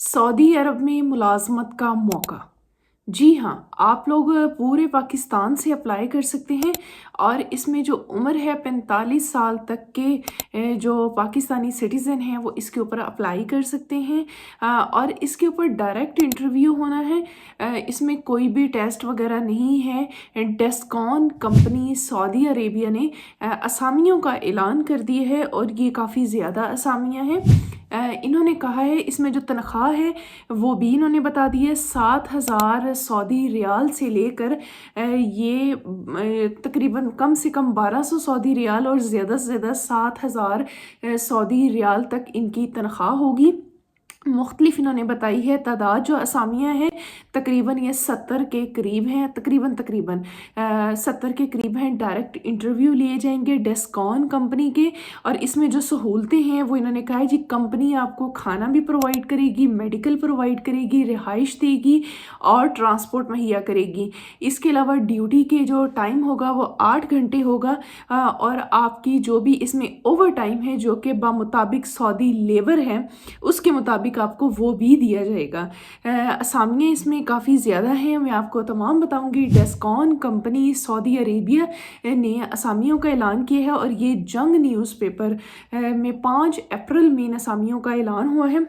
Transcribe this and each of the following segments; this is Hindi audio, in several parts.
सऊदी अरब में मुलाजमत का मौका। जी हाँ, आप लोग पूरे पाकिस्तान से अप्लाई कर सकते हैं और इसमें जो उम्र है 45 साल तक के जो पाकिस्तानी सिटीज़न हैं वो इसके ऊपर अप्लाई कर सकते हैं। और इसके ऊपर डायरेक्ट इंटरव्यू होना है। इसमें कोई भी टेस्ट वगैरह नहीं है। डेस्कॉन कंपनी सऊदी अरेबिया ने असामियों का ऐलान कर दिया है और ये काफ़ी ज़्यादा असामियाँ हैं। इन्होंने कहा है इसमें जो तनख्वाह है वो भी इन्होंने बता दी है। 7,000 सऊदी रियाल से लेकर ये तकरीबन कम से कम 1200 सऊदी रियाल और ज़्यादा से ज़्यादा 7,000 सऊदी रियाल तक इनकी तनख्वाह होगी। मुख्तलिफ इन्होंने बताई है। तादाद जो असामियाँ हैं तकरीबन ये 70 के करीब हैं। तकरीबन 70 के करीब हैं। डायरेक्ट इंटरव्यू लिए जाएंगे डेस्कॉन कंपनी के। और इसमें जो सहूलतें हैं वो इन्होंने कहा है जी कंपनी आपको खाना भी प्रोवाइड करेगी, मेडिकल प्रोवाइड करेगी, रिहाइश देगी और ट्रांसपोर्ट मुहैया करेगी। इसके अलावा ड्यूटी के जो टाइम होगा वो 8 घंटे होगा। और आपकी जो भी इसमें ओवर टाइम है जो कि बामुताबिक सऊदी लेबर है उसके मुताबिक आपको वो भी दिया जाएगा। असामियाँ इसमें काफ़ी ज़्यादा हैं, मैं आपको तमाम बताऊंगी। डेस्कॉन कंपनी सऊदी अरेबिया ने असामियों का ऐलान किया है और ये जंग न्यूज़पेपर में 5 अप्रैल में इन असामियों का ऐलान हुआ है।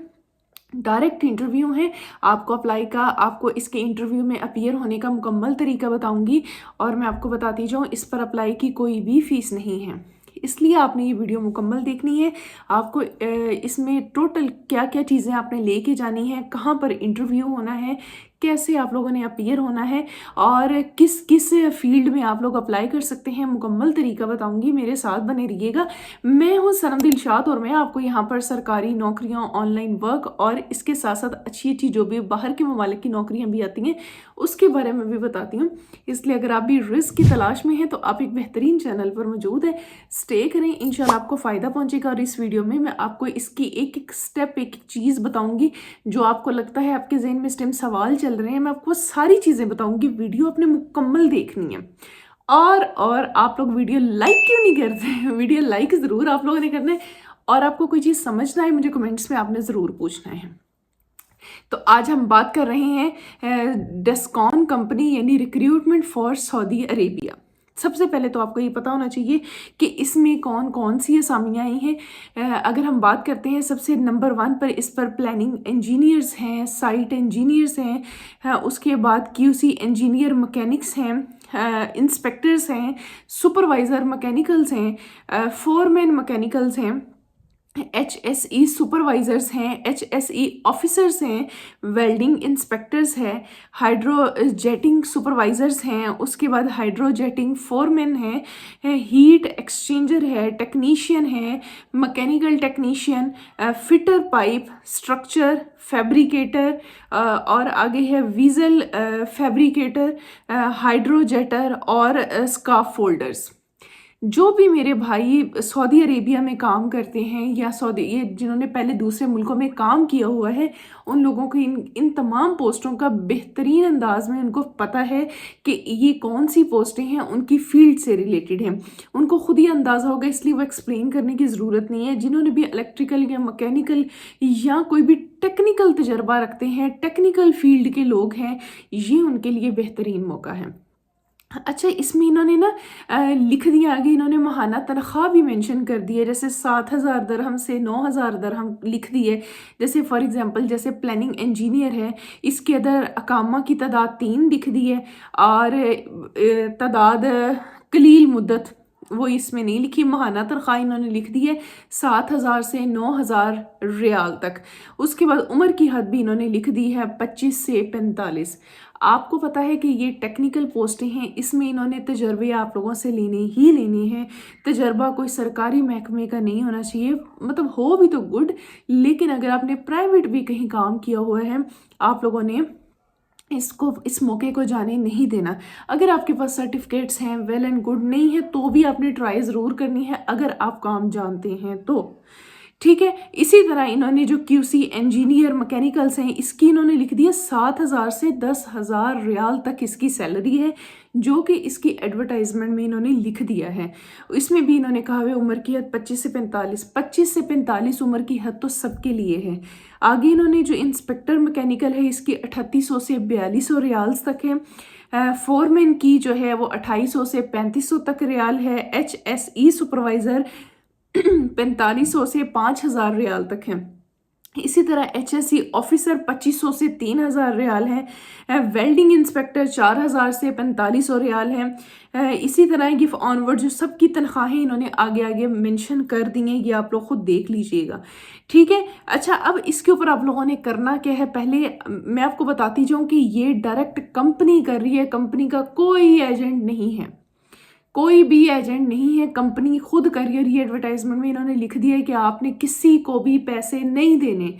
डायरेक्ट इंटरव्यू है। आपको इसके इंटरव्यू में अपीयर होने का मुकम्मल तरीका बताऊंगी और मैं आपको बताती जाऊँ इस पर अप्लाई की कोई भी फ़ीस नहीं है, इसलिए आपने ये वीडियो मुकम्मल देखनी है। आपको इसमें टोटल क्या क्या चीज़ें आपने लेके जानी है, कहाँ पर इंटरव्यू होना है, कैसे आप लोगों ने अपीयर होना है और किस किस फील्ड में आप लोग अप्लाई कर सकते हैं, मुकम्मल तरीका बताऊंगी। मेरे साथ बने रहिएगा। मैं हूँ सनम दिलशाद और मैं आपको यहाँ पर सरकारी नौकरियाँ, ऑनलाइन वर्क और इसके साथ साथ अच्छी अच्छी जो भी बाहर के ममालिक की नौकरियाँ भी आती हैं उसके बारे में भी बताती हूँ। इसलिए अगर आप भी रिस्क की तलाश में हैं तो आप एक बेहतरीन चैनल पर मौजूद है, स्टे करें, इंशाल्लाह आपको फ़ायदा पहुंचेगा। और इस वीडियो में मैं आपको इसकी एक एक स्टेप, एक एक चीज़ बताऊंगी जो आपको लगता है आपके जहन में इस टाइम सवाल चल रहे हैं, मैं आपको सारी चीज़ें बताऊंगी। वीडियो आपने मुकम्मल देखनी है। और आप लोग वीडियो लाइक क्यों नहीं करते? वीडियो लाइक ज़रूर आप लोगों ने करना है और आपको कोई चीज़ समझना है मुझे कमेंट्स में आपने ज़रूर पूछना है। तो आज हम बात कर रहे हैं डेस्कॉन कंपनी यानी रिक्रूटमेंट फॉर सऊदी अरेबिया। सबसे पहले तो आपको ये पता होना चाहिए कि इसमें कौन कौन सी असामियाँ आई हैं। अगर हम बात करते हैं सबसे नंबर 1 पर, इस पर प्लानिंग इंजीनियर्स हैं, साइट इंजीनियर्स हैं, उसके बाद QC इंजीनियर मैकेनिक्स हैं, इंस्पेक्टर्स हैं, सुपरवाइज़र मैकेनिकल्स हैं, फोरमैन मैकेनिकल्स हैं, HSE सुपरवाइज़र्स हैं, HSE ऑफिसर्स हैं, वेल्डिंग इंस्पेक्टर्स हैं, हाइड्रोजेटिंग सुपरवाइज़र्स हैं, उसके बाद हाइड्रोजेटिंग फोरमैन हैं, हीट एक्सचेंजर है, टेक्नीशियन है, mechanical technician, fitter pipe, structure fabricator, और आगे है विज़ल फैब्रिकेटर, हाइड्रोजेटर और स्काफ फोल्डर्स। जो भी मेरे भाई सऊदी अरेबिया में काम करते हैं या ये जिन्होंने पहले दूसरे मुल्कों में काम किया हुआ है उन लोगों को इन तमाम पोस्टों का बेहतरीन अंदाज में उनको पता है कि ये कौन सी पोस्टें हैं, उनकी फील्ड से रिलेटेड हैं, उनको खुद ही अंदाज़ा होगा, इसलिए वो एक्सप्लेन करने की ज़रूरत नहीं है। जिन्होंने भी इलेक्ट्रिकल या मैकेनिकल या कोई भी टेक्निकल तजर्बा रखते हैं, टेक्निकल फील्ड के लोग हैं, ये उनके लिए बेहतरीन मौका है। अच्छा, इसमें इन्होंने ना लिख दिया आगे, इन्होंने माहाना तनख्वाह भी मेंशन कर दी है, जैसे 7,000 दरहम से 9,000 दरहम लिख दी है। जैसे फॉर एग्जांपल जैसे प्लानिंग इंजीनियर है, इसके अंदर अकामा की तादाद 3 लिख दी है और तादाद कलील मुद्दत वो इसमें नहीं लिखी। माहाना तनख्वाह इन्होंने लिख दी है 7,000 से 9,000 रियाल तक। उसके बाद उम्र की हद भी इन्होंने लिख दी है 25 से 45। आपको पता है कि ये टेक्निकल पोस्टें हैं, इसमें इन्होंने तजर्बे आप लोगों से लेने हैं। तजर्बा कोई सरकारी महकमे का नहीं होना चाहिए, मतलब हो भी तो गुड, लेकिन अगर आपने प्राइवेट भी कहीं काम किया हुआ है आप लोगों ने इस मौके को जाने नहीं देना। अगर आपके पास सर्टिफिकेट्स हैं वेल एंड गुड, नहीं है तो भी आपने ट्राई ज़रूर करनी है अगर आप काम जानते हैं तो। ठीक है। इसी तरह इन्होंने जो क्यूसी इंजीनियर मैकेनिकल्स हैं इसकी इन्होंने लिख दिया 7,000 से 10,000 रियाल तक इसकी सैलरी है, जो कि इसकी एडवर्टाइजमेंट में इन्होंने लिख दिया है। इसमें भी इन्होंने कहा हुआ उम्र की हद 25 से 45 उम्र की हद तो सबके लिए है। आगे इन्होंने जो इंस्पेक्टर मैकेनिकल है इसकी 3800 से 4200 रियाल्स तक है। फोरमैन की जो है वो 2800 से 3500 तक रियाल है। HSE सुपरवाइज़र 4500 से 5000 रियाल तक है। इसी तरह HSE ऑफिसर 2500 से 3000 रियाल है। वेल्डिंग इंस्पेक्टर 4000 से 4500 रियाल है। इसी तरह गिव ऑनवर्ड जो सबकी तनख्वाहें इन्होंने आगे आगे मेंशन कर दी हैं, ये आप लोग खुद देख लीजिएगा, ठीक है। अच्छा, अब इसके ऊपर आप लोगों ने करना क्या है, पहले मैं आपको बताती जाऊँ कि ये डायरेक्ट कंपनी कर रही है, कंपनी का कोई एजेंट नहीं है, कोई भी एजेंट नहीं है, कंपनी खुद कर रही है। ये एडवर्टाइजमेंट में इन्होंने लिख दिया है कि आपने किसी को भी पैसे नहीं देने,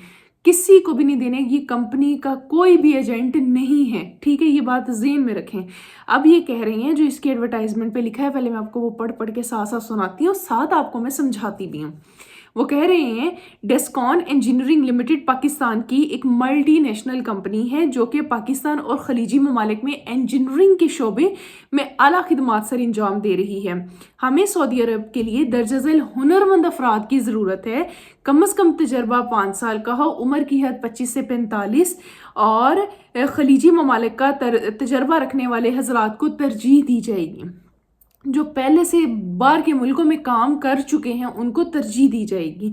किसी को भी नहीं देने, ये कंपनी का कोई भी एजेंट नहीं है, ठीक है। ये बात ज़हन में रखें। अब ये कह रही हैं जो इसकी एडवर्टाइजमेंट पे लिखा है, पहले मैं आपको वो पढ़ पढ़ के साथ साथ सुनाती हूँ, साथ आपको मैं समझाती भी हूँ। वो कह रहे हैं डेस्कॉन इंजीनियरिंग लिमिटेड पाकिस्तान की एक मल्टीनेशनल कंपनी है जो कि पाकिस्तान और खलीजी ममालिक में इंजीनियरिंग के शोबे में आला खिदमात सर अंजाम दे रही है। हमें सऊदी अरब के लिए दर्ज झेल हुनरमंद अफराद की ज़रूरत है। कम अज़ कम तजर्बा 5 साल का हो, उम्र की हद 25 से 45 और खलीजी ममालिक का तजर्बा रखने वाले हजरात को तरजीह दी जाएगी। जो पहले से बाहर के मुल्कों में काम कर चुके हैं उनको तरजीह दी जाएगी,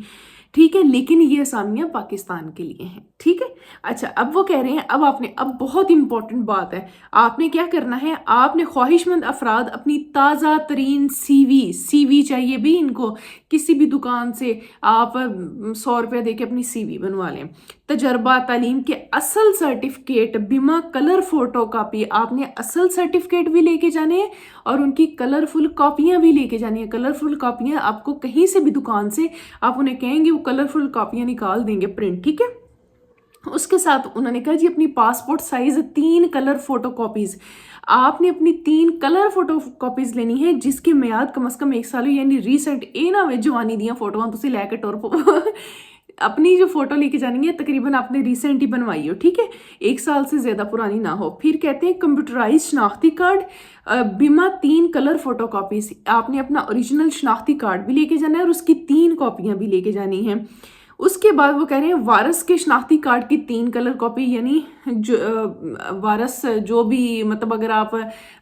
ठीक है। लेकिन ये असामियाँ पाकिस्तान के लिए हैं, ठीक है। अच्छा, अब वो कह रहे हैं अब बहुत इंपॉर्टेंट बात है, आपने क्या करना है, आपने ख्वाहिशमंद अफराद अपनी ताज़ा तरीन सीवी चाहिए भी इनको, किसी भी दुकान से आप 100 रुपया दे के अपनी CV बनवा लें। तजर्बा, तालीम के असल सर्टिफिकेट, बीमा, कलर फोटो कापी, आपने असल सर्टिफिकेट भी लेके जाने हैं और उनकी कलरफुल कॉपियाँ भी लेके जानी है। कलरफुल कॉपियाँ आपको कहीं से भी दुकान से आप उन्हें कहेंगे वो कलरफुल कॉपियाँ निकाल देंगे प्रिंट, ठीक है। उसके साथ उन्होंने कहा जी अपनी passport size 3 colour photo copies, आपने अपनी 3 कलर फोटो कॉपीज लेनी है जिसकी मियाद कम से कम 1 साल हो, यानी रीसेंट ए ना वे जवानी दियाँ फोटोआं तुसी लैके टुर अपनी जो फोटो लेके जानी है तकरीबन आपने रिसेंट ही बनवाई हो, ठीक है, 1 साल से ज़्यादा पुरानी ना हो। फिर कहते हैं कंप्यूटराइज शनाख्ती कार्ड, बीमा, 3 कलर फोटो कॉपीज, आपने अपना ओरिजिनल शनाख्ती कार्ड भी लेके जाना है और उसकी 3 कॉपियाँ भी लेके जानी है। उसके बाद वो कह रहे हैं वारस के शनाख्ती कार्ड की 3 कलर कॉपी, यानी जो वारस जो भी मतलब अगर आप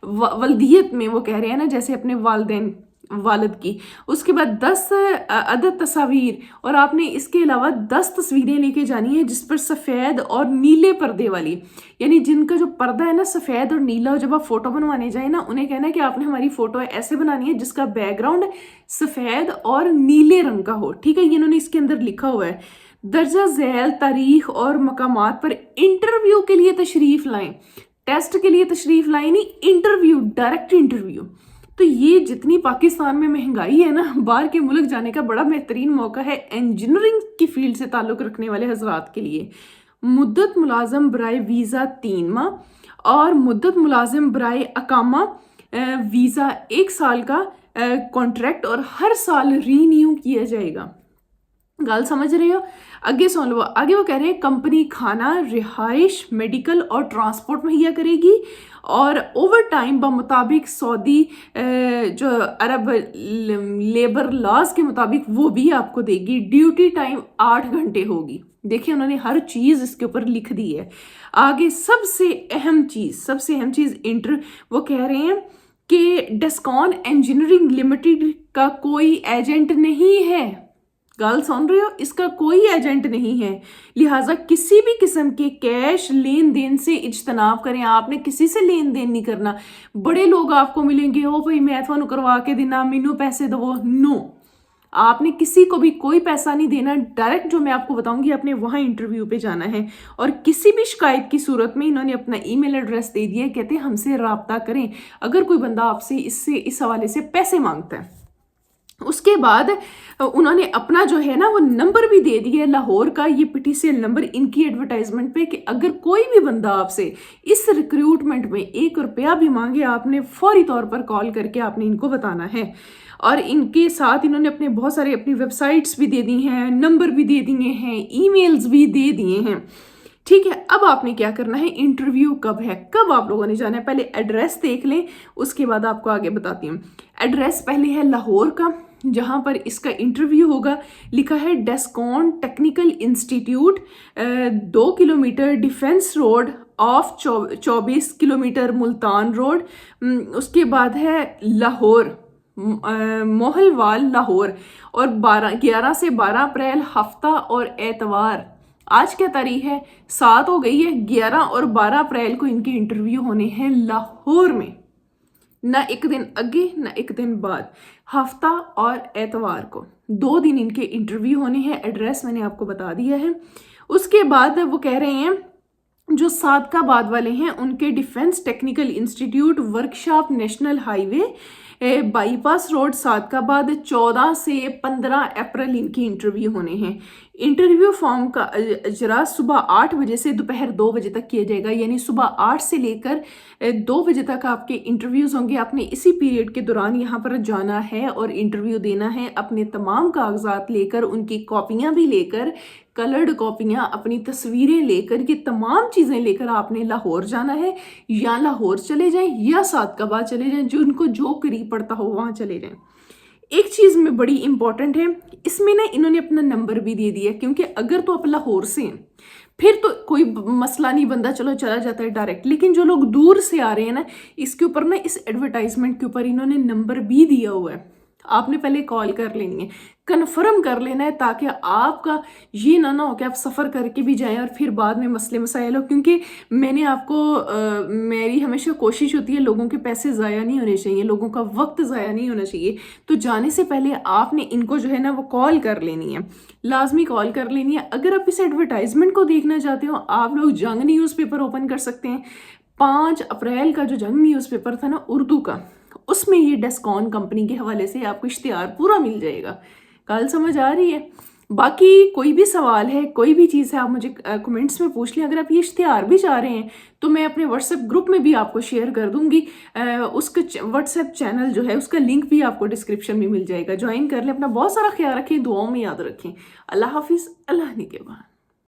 वल्दियत में वो कह रहे हैं ना जैसे अपने वालदेन वालिद की। उसके बाद 10 अदद तस्वीर और आपने इसके अलावा 10 तस्वीरें लेके जानी है जिस पर सफ़ेद और नीले पर्दे वाली, यानी जिनका जो पर्दा है ना सफ़ेद और नीला हो, जब आप फोटो बनवाने जाए ना उन्हें कहना है कि आपने हमारी फोटो ऐसे बनानी है जिसका बैकग्राउंड सफ़ेद और नीले रंग का हो, ठीक है। ये इन्होंने इसके अंदर लिखा हुआ है। दर्जा झैल तारीख और मकामात पर इंटरव्यू के लिए तशरीफ़ लाएं, टेस्ट के लिए तशरीफ़ लाएं नहीं, इंटरव्यू, डायरेक्ट इंटरव्यू। तो ये जितनी पाकिस्तान में महंगाई है ना, बाहर के मुल्क जाने का बड़ा बेहतरीन मौका है इंजीनियरिंग की फील्ड से ताल्लुक़ रखने वाले हजरात के लिए। मुद्दत मुलाजम बराए वीज़ा 3 माह और मुद्दत मुलाजिम बराए अकामा वीज़ा 1 साल का कॉन्ट्रैक्ट और हर साल रीन्यू किया जाएगा। गल समझ रहे हो? आगे सुन लो, आगे वो कह रहे हैं कंपनी खाना, रिहाइश, मेडिकल और ट्रांसपोर्ट मुहैया करेगी और ओवर टाइम मुताबिक सऊदी जो अरब लेबर लॉज के मुताबिक वो भी आपको देगी। ड्यूटी टाइम 8 घंटे होगी। देखिए उन्होंने हर चीज़ इसके ऊपर लिख दी है। आगे सबसे अहम चीज़ वो कह रहे हैं कि डेस्कॉन इंजीनियरिंग लिमिटेड का कोई एजेंट नहीं है। गल सुन रहे हो? इसका कोई एजेंट नहीं है, लिहाजा किसी भी किस्म के कैश लेन देन से इज्तनाब करें। आपने किसी से लेन देन नहीं करना। बड़े लोग आपको मिलेंगे, ओ भाई मैं थानू करवा के देना, मैनू पैसे दो। नो, आपने किसी को भी कोई पैसा नहीं देना। डायरेक्ट जो मैं आपको बताऊंगी आपने वहाँ इंटरव्यू पे जाना है और किसी भी शिकायत की सूरत में इन्होंने अपना ईमेल एड्रेस दे दिया, कहते हैं हमसे रब्ता करें अगर कोई बंदा आपसे इस हवाले से पैसे मांगता है। उसके बाद उन्होंने अपना जो है ना वो नंबर भी दे दिया लाहौर का, ये पीटीसीएल नंबर इनकी एडवर्टाइजमेंट पे, कि अगर कोई भी बंदा आपसे इस रिक्रूटमेंट में 1 रुपया भी मांगे, आपने फौरी तौर पर कॉल करके आपने इनको बताना है। और इनके साथ इन्होंने अपने बहुत सारे अपनी वेबसाइट्स भी दे दी हैं, नंबर भी दे दिए हैं, ईमेल्स भी दे दिए हैं। ठीक है, अब आपने क्या करना है, इंटरव्यू कब है, कब आप लोगों ने जाना है, पहले एड्रेस देख लें, उसके बाद आपको आगे बताती हूँ। एड्रेस पहले है लाहौर का, जहाँ पर इसका इंटरव्यू होगा। लिखा है Descon technical institute, 2 kilometre defence road of 24 kilometre Multan road. उसके बाद है लाहौर, मोहलवाल लाहौर। और 11 से 12 अप्रैल हफ्ता और एतवार, आज क्या तारीख है, 7 हो गई है, 11 और 12 अप्रैल को इनके इंटरव्यू होने हैं लाहौर में। ना एक दिन आगे ना एक दिन बाद, हफ्ता और एतवार को 2 दिन इनके इंटरव्यू होने हैं। एड्रेस मैंने आपको बता दिया है। उसके बाद वो कह रहे हैं जो सादकाबाद वाले हैं उनके defence technical institute, workshop, national highway, bypass road, Sadiqabad, 14 से 15 अप्रैल इनकी इंटरव्यू होने हैं। इंटरव्यू फॉर्म का इजरा सुबह 8 बजे से दोपहर 2 बजे तक किया जाएगा, यानी सुबह 8 से लेकर 2 बजे तक आपके इंटरव्यूज़ होंगे। आपने इसी पीरियड के दौरान यहाँ पर जाना है और इंटरव्यू देना है, अपने तमाम कागजात लेकर, उनकी कॉपियाँ भी लेकर, कलर्ड कॉपियाँ, अपनी तस्वीरें लेकर, ये तमाम चीज़ें लेकर आपने लाहौर जाना है। या लाहौर चले जाएं या सादकाबाद चले जाएं, जो उनको जो करीब पड़ता हो वहाँ चले जाएं। एक चीज़ में बड़ी इंपॉर्टेंट है, इसमें ना इन्होंने अपना नंबर भी दे दिया, क्योंकि अगर तो आप लाहौर से हैं फिर तो कोई मसला नहीं, बंदा चलो चला जाता है डायरेक्ट। लेकिन जो लोग दूर से आ रहे हैं ना, इसके ऊपर ना, इस एडवर्टाइजमेंट के ऊपर इन्होंने नंबर भी दिया हुआ है। आपने पहले कॉल कर लेनी है, कन्फर्म कर लेना है, ताकि आपका ये ना हो कि आप सफ़र करके भी जाएं और फिर बाद में मसले मसाइल हो। क्योंकि मैंने आपको मेरी हमेशा कोशिश होती है लोगों के पैसे ज़ाया नहीं होने चाहिए, लोगों का वक्त ज़ाया नहीं होना चाहिए। तो जाने से पहले आपने इनको जो है ना वो कॉल कर लेनी है, लाजमी कॉल कर लेनी है। अगर आप इस एडवर्टाइजमेंट को देखना चाहते हो, आप लोग जंग न्यूज़पेपर ओपन कर सकते हैं। 5 अप्रैल का जो जंग न्यूज़पेपर था ना उर्दू का, उसमें ये डेस्कॉन कंपनी के हवाले से आपको इश्तिहार पूरा मिल जाएगा। कल समझ आ रही है? बाकी कोई भी सवाल है, कोई भी चीज़ है, आप मुझे कमेंट्स में पूछ लें। अगर आप ये इश्तिहार भी चाह रहे हैं तो मैं अपने व्हाट्सएप ग्रुप में भी आपको शेयर कर दूंगी। उसका व्हाट्सएप चैनल जो है उसका लिंक भी आपको डिस्क्रिप्शन में मिल जाएगा, ज्वाइन कर लें। अपना बहुत सारा ख्याल रखें, दुआओं में याद रखें। अल्लाह हाफिज़, अल्लाह निगहबान।